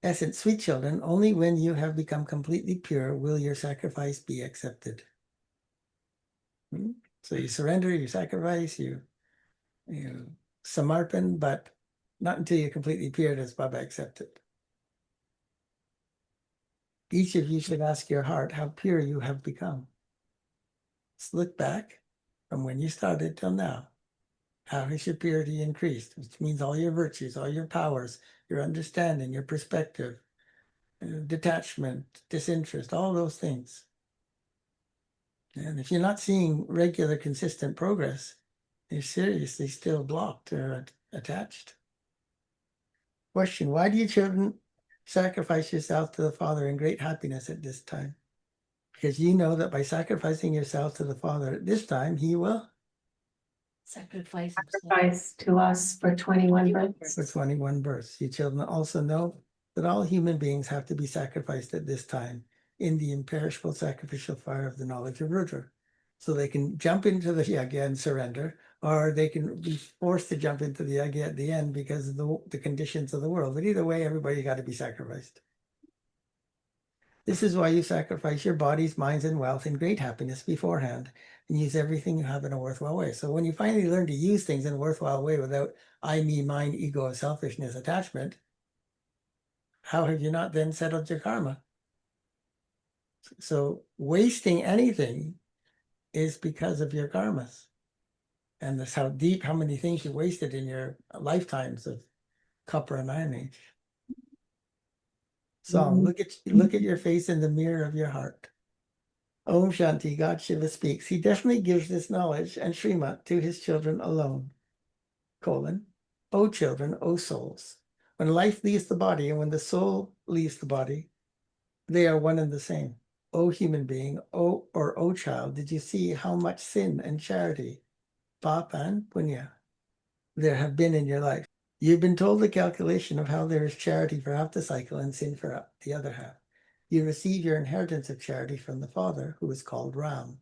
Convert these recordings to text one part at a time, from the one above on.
Essence, sweet children, only when you have become completely pure will your sacrifice be accepted. So you surrender, you sacrifice, you samarpan, but not until you're completely pure does Baba accept it. Each of you should ask your heart how pure you have become. Let's look back from when you started till now. How has your purity increased? Which means all your virtues, all your powers, your understanding, your perspective, detachment, disinterest, all those things. And if you're not seeing regular, consistent progress, you're seriously still blocked or attached. Question, why do you children sacrifice yourself to the Father in great happiness at this time? Because you know that by sacrificing yourself to the Father at this time, He will sacrifice to us for 21 births. For 21 births. You children also know that all human beings have to be sacrificed at this time in the imperishable sacrificial fire of the knowledge of Rudra. So they can jump into the yagya and surrender, or they can be forced to jump into the yagya at the end because of the conditions of the world. But either way, everybody got to be sacrificed. This is why you sacrifice your bodies, minds, and wealth in great happiness beforehand and use everything you have in a worthwhile way. So when you finally learn to use things in a worthwhile way without I, me, mine, ego, selfishness, attachment, how have you not then settled your karma? So wasting anything is because of your karmas. And that's how deep, how many things you wasted in your lifetimes of copper and iron age. So look at your face in the mirror of your heart. Om Shanti, God Shiva speaks. He definitely gives this knowledge and Srimat to his children alone. O children, O souls. When life leaves the body and when the soul leaves the body, they are one and the same. O human being, O child, did you see how much sin and charity, papa and punya, there have been in your life? You've been told the calculation of how there is charity for half the cycle and sin for the other half. You receive your inheritance of charity from the Father, who is called Ram.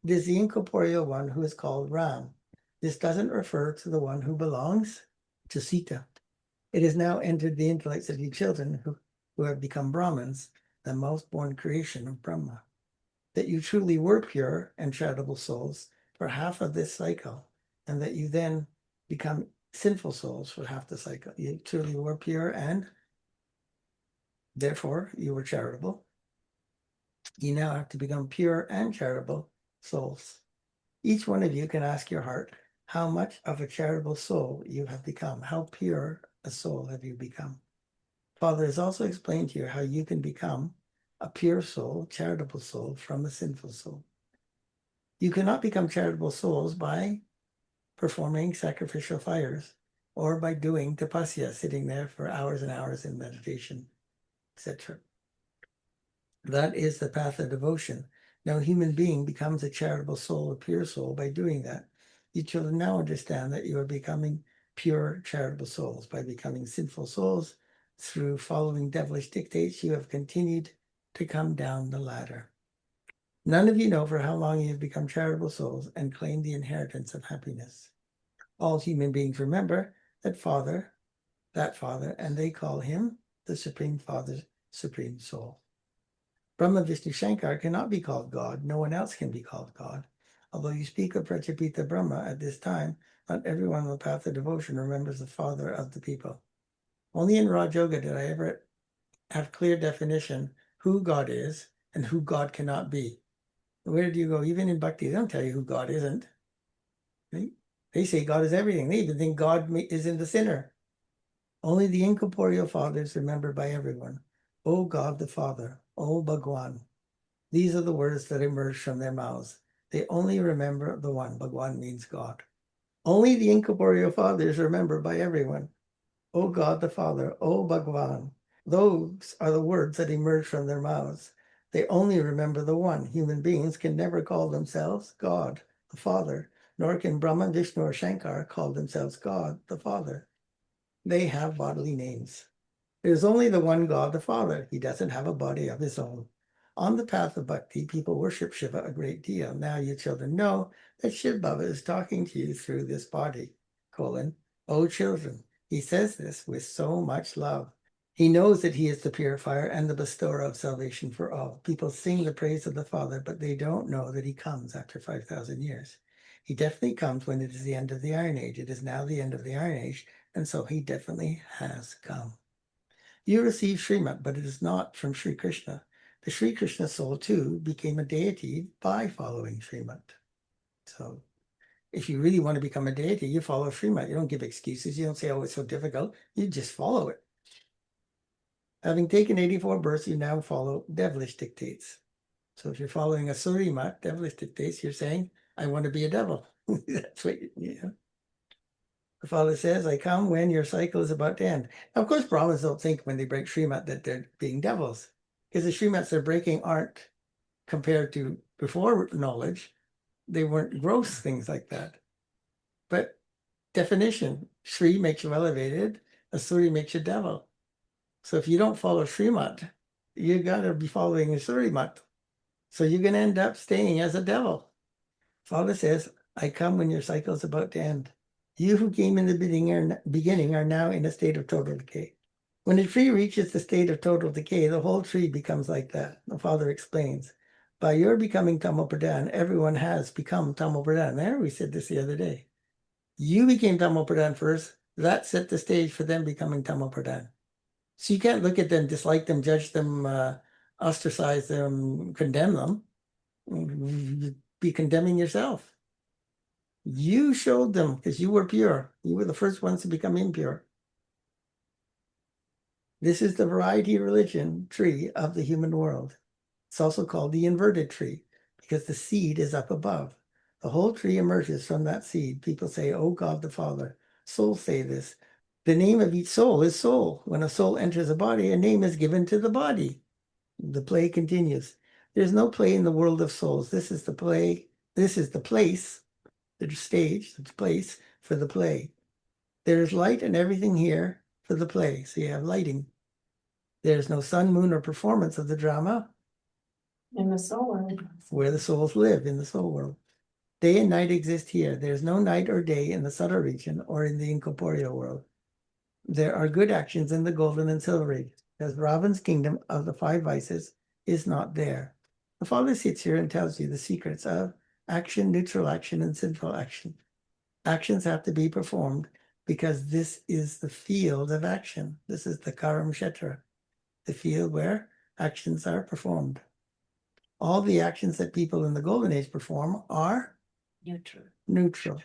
It is the incorporeal one who is called Ram. This doesn't refer to the one who belongs to Sita. It has now entered the intellects of you children who have become Brahmins, the most born creation of Brahma. That you truly were pure and charitable souls for half of this cycle, and that you then become sinful souls for half the cycle. You truly were pure and therefore you were charitable. You now have to become pure and charitable souls. Each one of you can ask your heart how much of a charitable soul you have become. How pure a soul have you become? Father has also explained to you how you can become a pure soul, charitable soul from a sinful soul. You cannot become charitable souls by performing sacrificial fires or by doing tapasya, sitting there for hours and hours in meditation, etc. That is the path of devotion. No human being becomes a charitable soul, a pure soul, by doing that. You children now understand that you are becoming pure charitable souls. By becoming sinful souls, through following devilish dictates, you have continued to come down the ladder. None of you know for how long you have become charitable souls and claim the inheritance of happiness. All human beings remember that Father, and they call him the Supreme Father, Supreme Soul. Brahma, Vishnu, Shankar cannot be called God. No one else can be called God. Although you speak of Prajapita Brahma at this time, not everyone on the path of devotion remembers the father of the people. Only in Raj Yoga did I ever have clear definition who God is and who God cannot be. Where do you go? Even in Bhakti, they don't tell you who God isn't. They say God is everything. They even think God is in the sinner. Only the incorporeal Father is remembered by everyone. O God the Father, O Bhagwan. These are the words that emerge from their mouths. They only remember the one. Bhagwan means God. Only the incorporeal Father is remembered by everyone. O God the Father, O Bhagwan. Those are the words that emerge from their mouths. They only remember the one. Human beings can never call themselves God, the Father, nor can Brahma, Vishnu, or Shankar call themselves God, the Father. They have bodily names. There is only the one God, the Father. He doesn't have a body of his own. On the path of bhakti, people worship Shiva a great deal. Now you children know that Shiv Baba is talking to you through this body. O children, he says this with so much love. He knows that he is the purifier and the bestower of salvation for all. People sing the praise of the Father, but they don't know that he comes after 5,000 years. He definitely comes when it is the end of the Iron Age. It is now the end of the Iron Age, and so he definitely has come. You receive Srimat, but it is not from Sri Krishna. The Sri Krishna soul too became a deity by following Srimat. So if you really want to become a deity, you follow Srimat. You don't give excuses. You don't say, oh, it's so difficult. You just follow it. Having taken 84 births, you now follow devilish dictates. So if you're following a Surimat, devilish dictates, you're saying, I want to be a devil. That's what you. The Father says, I come when your cycle is about to end. Now, of course, Brahmins don't think when they break Srimat that they're being devils, because the Srimats they're breaking aren't, compared to before knowledge, they weren't gross things like that. But definition, Sri makes you elevated, Asuri makes you devil. So if you don't follow Srimat, you got to be following Surimat. So you're going to end up staying as a devil. Father says, I come when your cycle is about to end. You who came in the beginning are now in a state of total decay. When a tree reaches the state of total decay, the whole tree becomes like that. The Father explains, by your becoming Tamopradhan, everyone has become Tamopradhan. There, we said this the other day. You became Tamopradhan first. That set the stage for them becoming Tamopradhan. So you can't look at them, dislike them, judge them, ostracize them, condemn them. You'd be condemning yourself. You showed them because you were pure. You were the first ones to become impure. This is the variety religion tree of the human world. It's also called the inverted tree because the seed is up above. The whole tree emerges from that seed. People say, oh God the Father. Souls say this. The name of each soul is soul. When a soul enters a body, a name is given to the body. The play continues. There's no play in the world of souls. This is the play. This is the place, the stage, the place for the play. There is light and everything here for the play. So you have lighting. There's no sun, moon, or performance of the drama. In the soul world. Where the souls live in the soul world. Day and night exist here. There's no night or day in the subtle region or in the incorporeal world. There are good actions in the golden and silver age, because Ravan's kingdom of the five vices is not there. The Father sits here and tells you the secrets of action, neutral action, and sinful action. Actions have to be performed because this is the field of action. This is the Karam Kshetra, the field where actions are performed. All the actions that people in the Golden Age perform are neutral.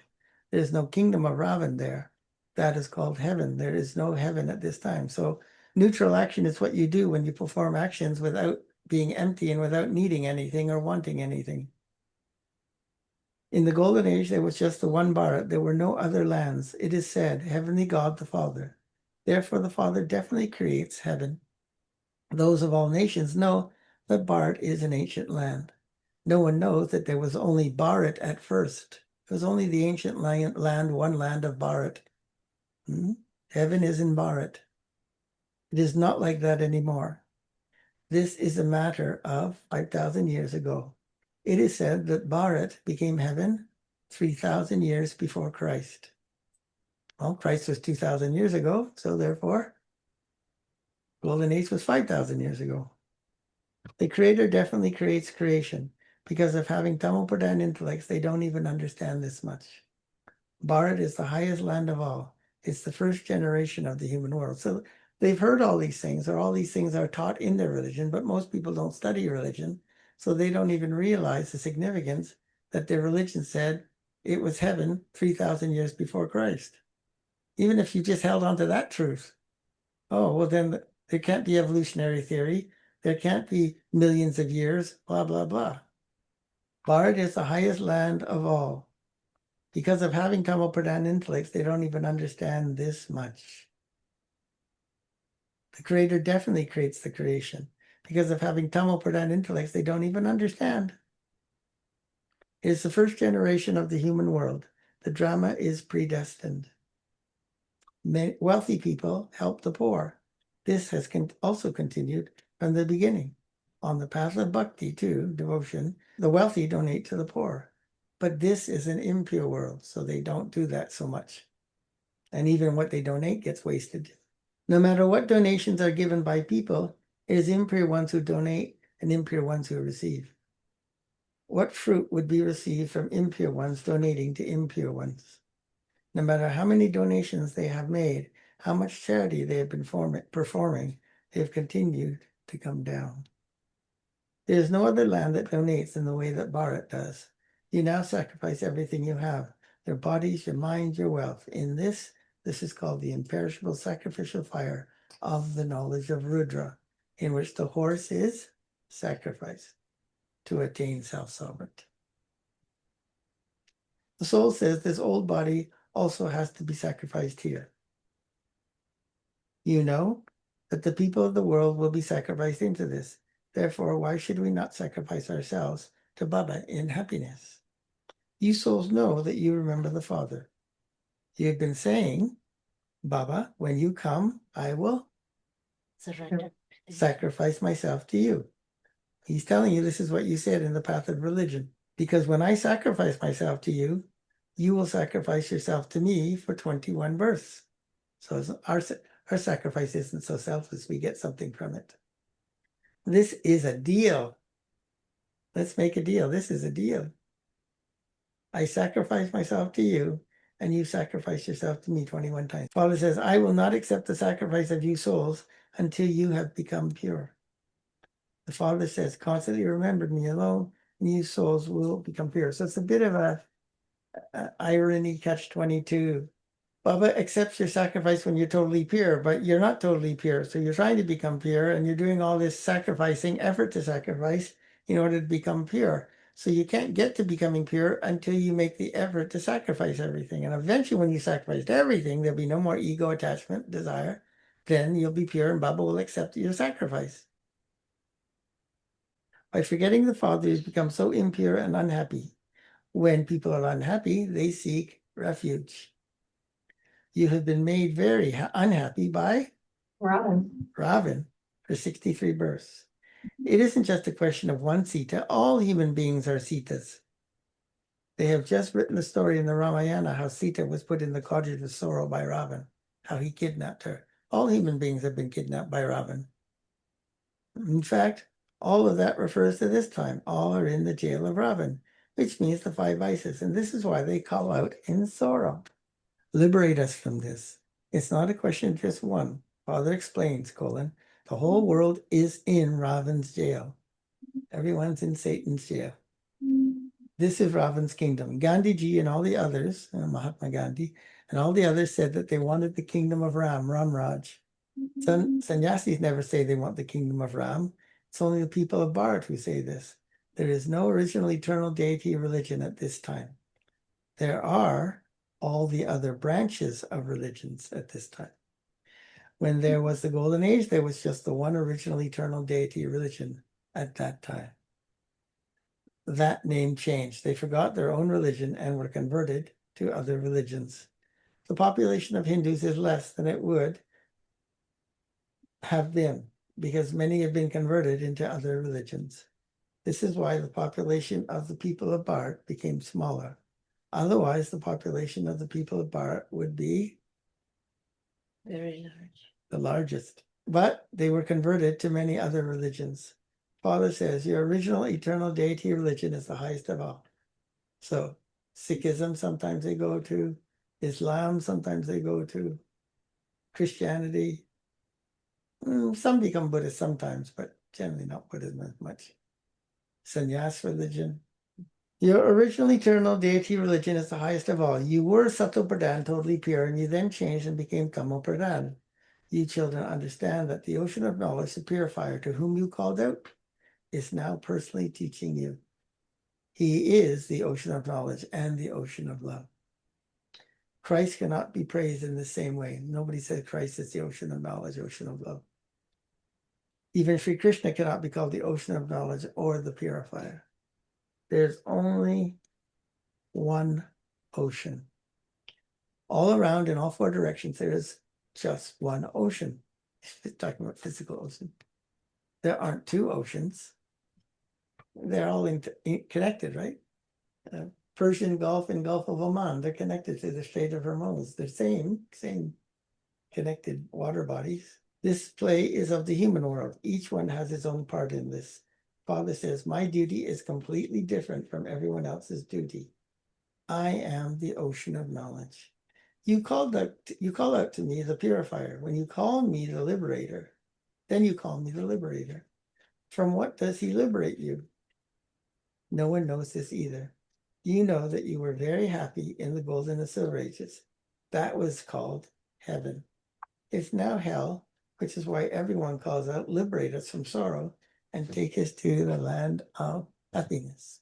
There's no kingdom of Ravan there. That is called heaven. There is no heaven at this time. So neutral action is what you do when you perform actions without being empty and without needing anything or wanting anything. In the Golden Age, there was just the one Bharat. There were no other lands. It is said, Heavenly God the Father. Therefore, the Father definitely creates heaven. Those of all nations know that Bharat is an ancient land. No one knows that there was only Bharat at first. It was only the ancient land, one land of Bharat. Heaven is in Bharat. It is not like that anymore. This is a matter of 5,000 years ago. It is said that Bharat became heaven 3,000 years before Christ. Well, Christ was 2,000 years ago, so therefore, Golden Age was 5,000 years ago. The Creator definitely creates creation. Because of having Tamopradhan intellects, they don't even understand this much. Bharat is the highest land of all. It's the first generation of the human world. So they've heard all these things, or all these things are taught in their religion, but most people don't study religion. So they don't even realize the significance that their religion said it was heaven 3,000 years before Christ. Even if you just held on to that truth, oh, well, then there can't be evolutionary theory. There can't be millions of years, blah, blah, blah. Bharat is the highest land of all. Because of having Tamopradhan intellects, they don't even understand this much. The Creator definitely creates the creation. Because of having Tamopradhan intellects, they don't even understand. It is the first generation of the human world. The drama is predestined. Wealthy people help the poor. This has also continued from the beginning. On the path of bhakti, too, devotion, the wealthy donate to the poor. But this is an impure world, so they don't do that so much. And even what they donate gets wasted. No matter what donations are given by people, it is impure ones who donate and impure ones who receive. What fruit would be received from impure ones donating to impure ones? No matter how many donations they have made, how much charity they have been performing, they have continued to come down. There is no other land that donates in the way that Bharat does. You now sacrifice everything you have, your bodies, your mind, your wealth. In this is called the imperishable sacrificial fire of the knowledge of Rudra, in which the horse is sacrificed to attain self-sovereignty. The soul says this old body also has to be sacrificed here. You know that the people of the world will be sacrificed into this. Therefore, why should we not sacrifice ourselves to Baba in happiness? You souls know that you remember the Father. You have been saying, Baba, when you come, I will sacrifice myself to you. He's telling you this is what you said in the path of religion. Because when I sacrifice myself to you, you will sacrifice yourself to me for 21 births. So our sacrifice isn't so selfless. We get something from it. This is a deal. Let's make a deal. This is a deal. I sacrifice myself to you, and you sacrifice yourself to me 21 times. Father says, I will not accept the sacrifice of you souls until you have become pure. The Father says, constantly remember me alone, and you souls will become pure. So it's a bit of a irony catch-22. Baba accepts your sacrifice when you're totally pure, but you're not totally pure. So you're trying to become pure, and you're doing all this sacrificing, effort to sacrifice in order to become pure. So you can't get to becoming pure until you make the effort to sacrifice everything. And eventually, when you sacrificed everything, there'll be no more ego, attachment, desire. Then you'll be pure, and Baba will accept your sacrifice. By forgetting the Father, you've become so impure and unhappy. When people are unhappy, they seek refuge. You have been made very unhappy by Robin. for 63 births. It isn't just a question of one Sita. All human beings are Sitas. They have just written the story in the Ramayana how Sita was put in the cottage of sorrow by Ravan, how he kidnapped her. All human beings have been kidnapped by Ravan. In fact, all of that refers to this time. All are in the jail of Ravan, which means the 5 vices. And this is why they call out in sorrow. Liberate us from this. It's not a question of just one. Father explains, the whole world is in Ravan's jail. Everyone's in Satan's jail. This is Ravan's kingdom. Gandhiji and all the others, Mahatma Gandhi, and all the others said that they wanted the kingdom of Ram, Ramraj. Sannyasis never say they want the kingdom of Ram. It's only the people of Bharat who say this. There is no original eternal deity religion at this time. There are all the other branches of religions at this time. When there was the Golden Age, there was just the one original eternal deity religion at that time. That name changed. They forgot their own religion and were converted to other religions. The population of Hindus is less than it would have been because many have been converted into other religions. This is why the population of the people of Bharat became smaller. Otherwise, the population of the people of Bharat would be Very large. the largest. But they were converted to many other religions. Father says, your original eternal deity religion is the highest of all. So Sikhism, sometimes they go to Islam, sometimes they go to Christianity. Some become Buddhist sometimes, but generally not Buddhism as much. Sannyas religion. Your original eternal deity religion is the highest of all. You were Sato Pradhan, totally pure, and you then changed and became Tamo Pradhan. You children understand that the ocean of knowledge, the purifier to whom you called out, is now personally teaching you. He is the ocean of knowledge and the ocean of love. Christ cannot be praised in the same way. Nobody said Christ is the ocean of knowledge, ocean of love. Even Sri Krishna cannot be called the ocean of knowledge or the purifier. There's only one ocean. All around in all 4 directions, there is just one ocean. Talking about physical ocean. There aren't 2 oceans. They're all connected, right? Persian Gulf and Gulf of Oman, they're connected to the Strait of Hormuz. They're same connected water bodies. This play is of the human world. Each one has its own part in this. Father says, my duty is completely different from everyone else's duty. I am the ocean of knowledge. You call out to me the purifier. When you call me the liberator, then you call me the liberator. From what does he liberate you? No one knows this either. You know that you were very happy in the golden and silver ages. That was called heaven. It's now hell, which is why everyone calls out, liberate us from sorrow and take us to the land of happiness.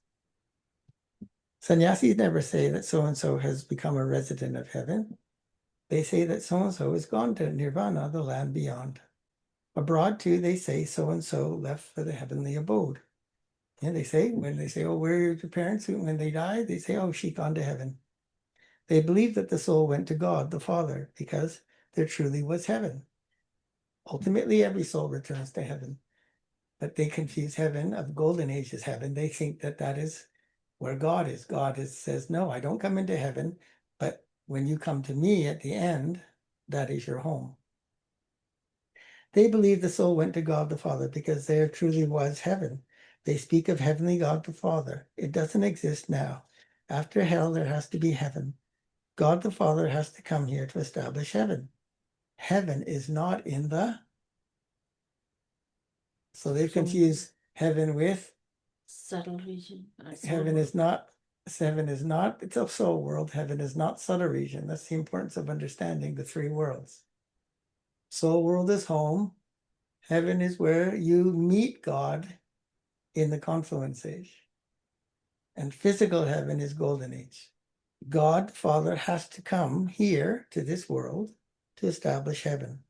Sannyasis never say that so-and-so has become a resident of heaven. They say that so-and-so has gone to nirvana, the land beyond. Abroad too, they say so-and-so left for the heavenly abode. And they say, when they say, oh, where are your parents? When they die, they say, oh, she gone to heaven. They believe that the soul went to God, the Father, because there truly was heaven. Ultimately, every soul returns to heaven. But they confuse heaven of golden age as heaven. They think that that is where God is. Says, no, I don't come into heaven, but when you come to me at the end, that is your home. They believe the soul went to God the Father because there truly was heaven. They speak of heavenly God the Father. It doesn't exist now. After hell, there has to be heaven. God the Father has to come here to establish heaven. Heaven is not in the... So they confuse heaven with... Subtle region. Heaven is not... It's a soul world. Heaven is not subtle region. That's the importance of understanding the three worlds. Soul world is home. Heaven is where you meet God in the confluence age. And physical heaven is golden age. God, Father, has to come here to this world to establish heaven.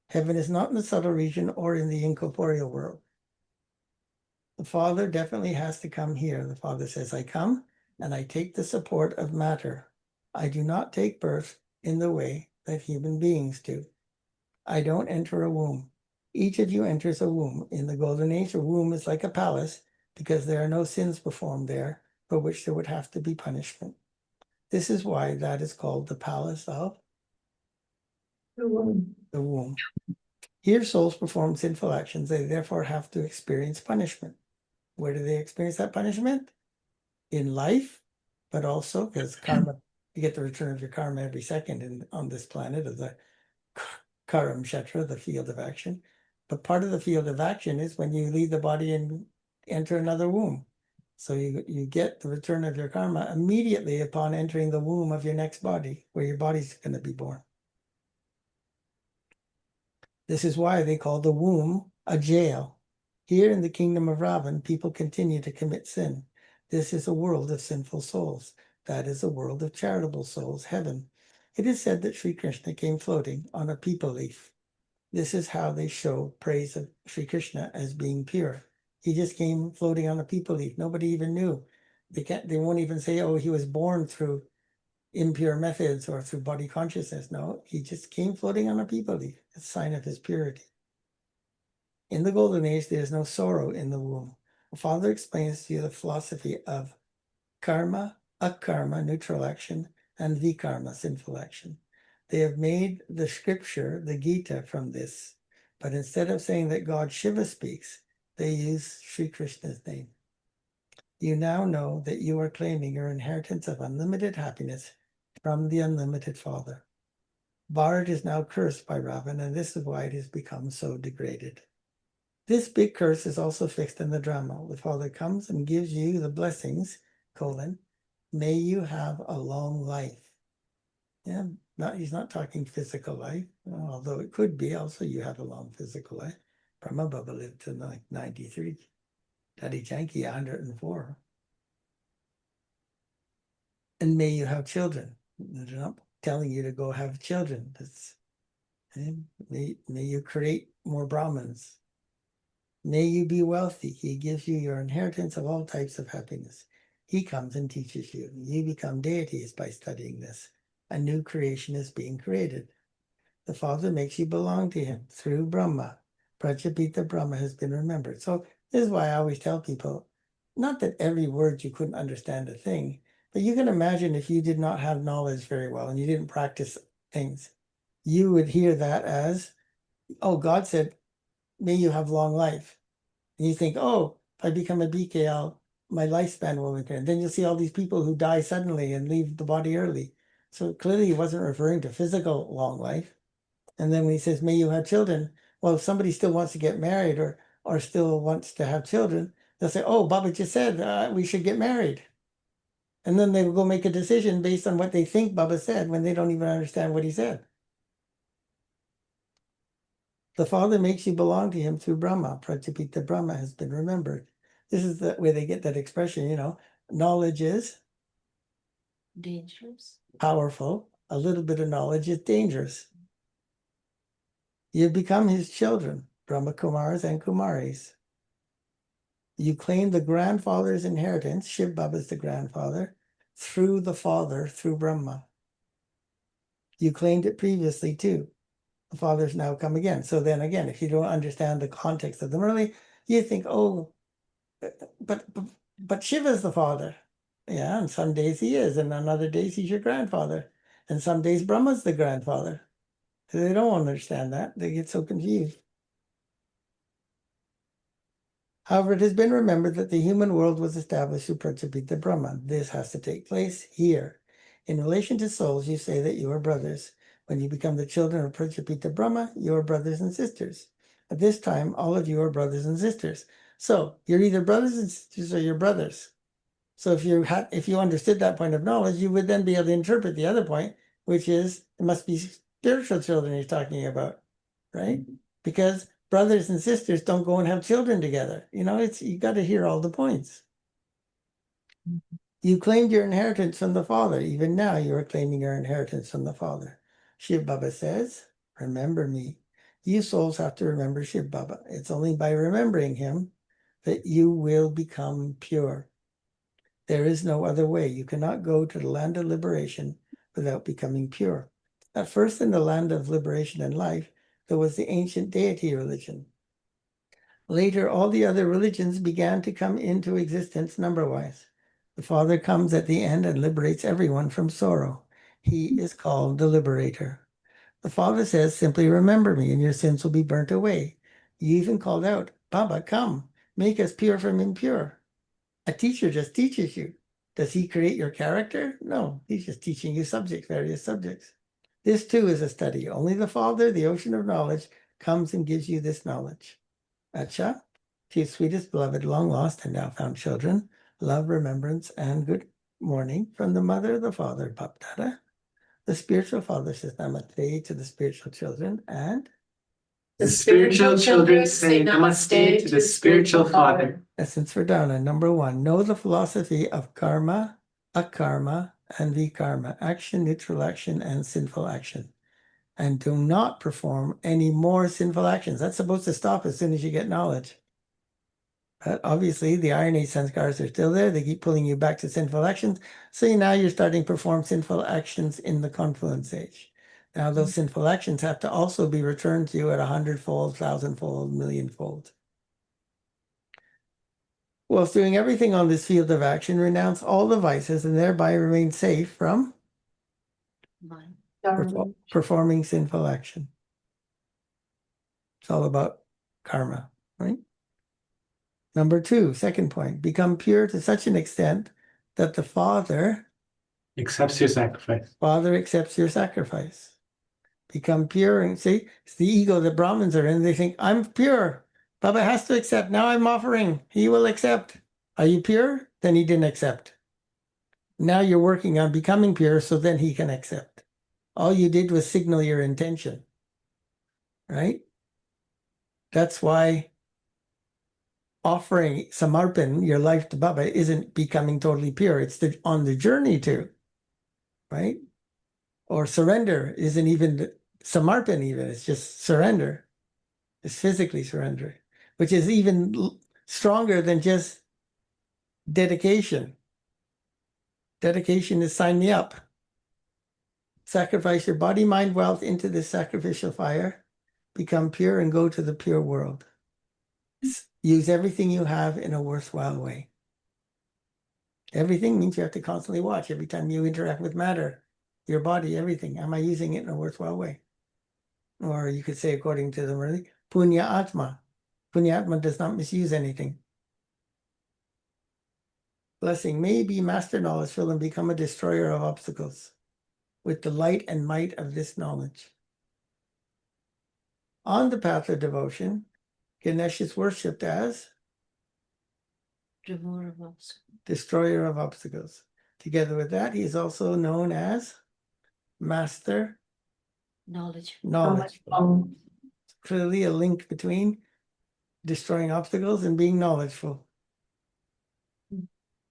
Heaven is not in the subtle region or in the incorporeal world. The Father definitely has to come here. The Father says, I come and I take the support of matter. I do not take birth in the way that human beings do. I don't enter a womb. Each of you enters a womb. In the golden age, a womb is like a palace because there are no sins performed there for which there would have to be punishment. This is why that is called the palace of The womb. the womb. Here souls perform sinful actions. They therefore have to experience punishment. Where do they experience that punishment? In life, but also because karma, you get the return of your karma every second on this planet of the Karam Kshetra, the field of action. But part of the field of action is when you leave the body and enter another womb. So you get the return of your karma immediately upon entering the womb of your next body, where your body's going to be born. This is why they call the womb a jail. Here in the kingdom of Ravan, people continue to commit sin. This is a world of sinful souls. That is a world of charitable souls, heaven. It is said that Sri Krishna came floating on a peepal leaf. This is how they show praise of Sri Krishna as being pure. He just came floating on a peepal leaf. Nobody even knew. They won't even say, oh, he was born through impure methods or through body consciousness. No, he just came floating on a peepal leaf. It's a sign of his purity. In the golden age, there is no sorrow in the womb. The Father explains to you the philosophy of karma, akarma, neutral action, and vikarma, sinful action. They have made the scripture, the Gita, from this, but instead of saying that God Shiva speaks, they use Sri Krishna's name. You now know that you are claiming your inheritance of unlimited happiness from the unlimited Father. Bharat is now cursed by Ravan, and this is why it has become so degraded. This big curse is also fixed in the drama. The Father comes and gives you the blessings, may you have a long life. Yeah, he's not talking physical life, although it could be also you have a long physical life. Brahma Baba lived to like 93. Daddy Janki 104. And may you have children. They're not telling you to go have children. May you create more Brahmins. May you be wealthy. He gives you your inheritance of all types of happiness. He comes and teaches you. You become deities by studying this. A new creation is being created. The Father makes you belong to him through Brahma. Prajapita Brahma has been remembered. So this is why I always tell people, not that every word you couldn't understand a thing, but you can imagine if you did not have knowledge very well and you didn't practice things, you would hear that as, oh, God said, may you have long life. And you think, oh, if I become a BKL, my lifespan will return. Then you'll see all these people who die suddenly and leave the body early. So clearly he wasn't referring to physical long life. And then when he says, may you have children, well, if somebody still wants to get married or still wants to have children, they'll say, oh, Baba just said we should get married. And then they will go make a decision based on what they think Baba said when they don't even understand what he said. The Father makes you belong to him through Brahma. Prajapita Brahma has been remembered. This is the way they get that expression, knowledge is Dangerous. powerful. A little bit of knowledge is dangerous. You become his children, Brahma Kumars and Kumaris. You claim the grandfather's inheritance, Shiv Baba is the grandfather, through the father, through Brahma. You claimed it previously too. The father's now come again. So then again, if you don't understand the context of the Murli, you think, oh, but Shiva's the father. Yeah, and some days he is, and on other days he's your grandfather. And some days Brahma's the grandfather. So they don't understand that. They get so confused. However, it has been remembered that the human world was established through Prajapita Brahma. This has to take place here. In relation to souls, you say that you are brothers. When you become the children of Prajapita Brahma, you are brothers and sisters. At this time, all of you are brothers and sisters. So you're either brothers and sisters or you're brothers. So if you understood that point of knowledge, you would then be able to interpret the other point, which is it must be spiritual children he's talking about, right? Because brothers and sisters don't go and have children together. You got to hear all the points. You claimed your inheritance from the Father. Even now, you are claiming your inheritance from the Father. Shiv Baba says, remember me. You souls have to remember Shiv Baba. It's only by remembering him that you will become pure. There is no other way. You cannot go to the land of liberation without becoming pure. At first, in the land of liberation and life, there was the ancient deity religion. Later, all the other religions began to come into existence number-wise. The Father comes at the end and liberates everyone from sorrow. He is called the liberator. The Father says, simply remember me and your sins will be burnt away. You even called out, Baba, come, make us pure from impure. A teacher just teaches you. Does he create your character? No, he's just teaching you various subjects. This too is a study. Only the Father, the ocean of knowledge, comes and gives you this knowledge. Acha, to your sweetest beloved, long lost and now found children, love, remembrance, and good morning from the mother, the father, Bapdada. The spiritual father says namaste to the spiritual children, and the spiritual children say namaste to the spiritual father. Essence for Dharana. Number 1, know the philosophy of karma, akarma, and vikarma, action, neutral action, and sinful action. And do not perform any more sinful actions. That's supposed to stop as soon as you get knowledge. But obviously, the irony sanskars are still there. They keep pulling you back to sinful actions. So now you're starting to perform sinful actions in the confluence age. Now, those sinful actions have to also be returned to you at 100-fold, 1,000-fold, million-fold. Whilst doing everything on this field of action, renounce all the vices and thereby remain safe from performing sinful action. It's all about karma, right? Number 2, second point, become pure to such an extent that the Father accepts your sacrifice. Accepts your sacrifice. Become pure and see, it's the ego that Brahmins are in. They think, I'm pure. Baba has to accept. Now I'm offering. He will accept. Are you pure? Then he didn't accept. Now you're working on becoming pure so then he can accept. All you did was signal your intention, right? That's why offering samarpan, your life to Baba, isn't becoming totally pure. It's on the journey to, right? Or surrender isn't even samarpan even. It's just surrender. It's physically surrender, which is even stronger than just dedication. Dedication is sign me up. Sacrifice your body, mind, wealth into this sacrificial fire. Become pure and go to the pure world. Use everything you have in a worthwhile way. Everything means you have to constantly watch every time you interact with matter, your body, everything. Am I using it in a worthwhile way? Or you could say, according to the Murli, Punya Atma. Punya Atma does not misuse anything. Blessing may be master knowledgeful and become a destroyer of obstacles with the light and might of this knowledge. On the path of devotion, Ganesh is worshipped as Remover of obstacles. destroyer of obstacles. Together with that, he is also known as master Knowledge. knowledgeful. Clearly a link between destroying obstacles and being knowledgeful.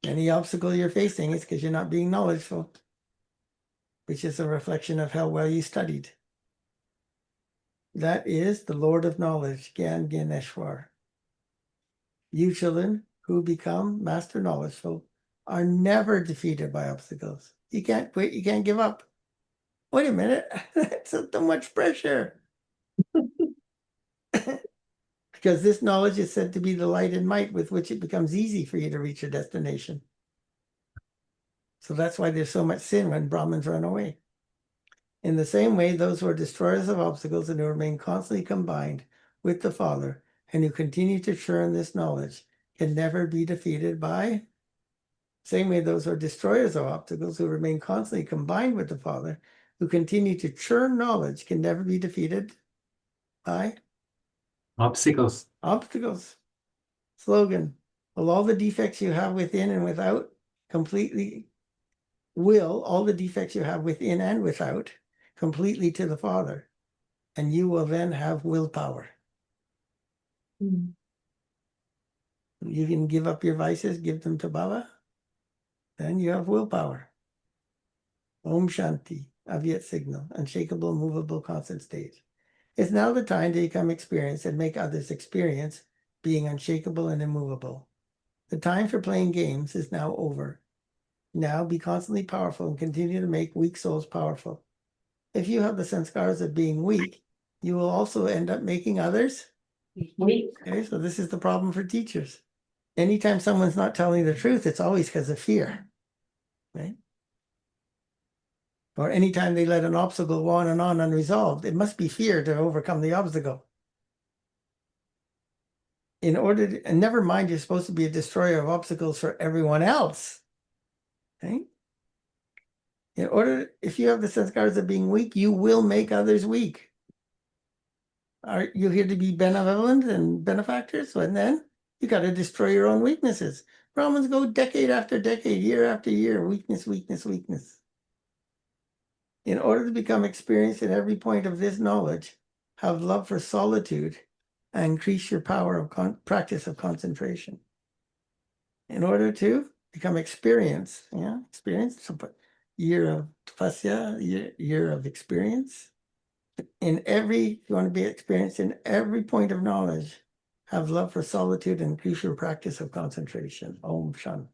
Any obstacle you're facing is because you're not being knowledgeful, which is a reflection of how well you studied. That is the Lord of Knowledge, Gyan Ganeshwar. You children who become master knowledgeful are never defeated by obstacles. You can't quit, you can't give up. Wait a minute, that's too much pressure. Because this knowledge is said to be the light and might with which it becomes easy for you to reach your destination. So that's why there's so much sin when Brahmins run away. In the same way, those who are destroyers of obstacles and who remain constantly combined with the Father and who continue to churn this knowledge can never be defeated by. Same way, those who are destroyers of obstacles who remain constantly combined with the Father, who continue to churn knowledge, can never be defeated by Obstacles. obstacles. Slogan: will all the defects you have within and without completely will all the defects you have within and without completely to the Father, and you will then have willpower. Mm. You can give up your vices, give them to Baba, then you have willpower. Om Shanti, Avyat signal, unshakable, movable, constant state. It's now the time to become experienced and make others experience being unshakable and immovable. The time for playing games is now over. Now be constantly powerful and continue to make weak souls powerful. If you have the sanskars of being weak, you will also end up making others Weak. okay. So this is the problem for teachers. Anytime someone's not telling the truth, it's always because of fear, right? Or anytime they let an obstacle go on and on unresolved, it must be fear to overcome the obstacle. In order to, and never mind, you're supposed to be a destroyer of obstacles for everyone else. Okay? In order, if you have the sanskars of being weak, you will make others weak. Are you here to be benevolent and benefactors? And then you got to destroy your own weaknesses. Brahmins go decade after decade, year after year, weakness, weakness, weakness. In order to become experienced in every point of this knowledge, have love for solitude and increase your power of practice of concentration. In order to become experienced, so year of tapasya, year of experience. If you want to be experienced in every point of knowledge, have love for solitude and increase your practice of concentration. Om Shanti.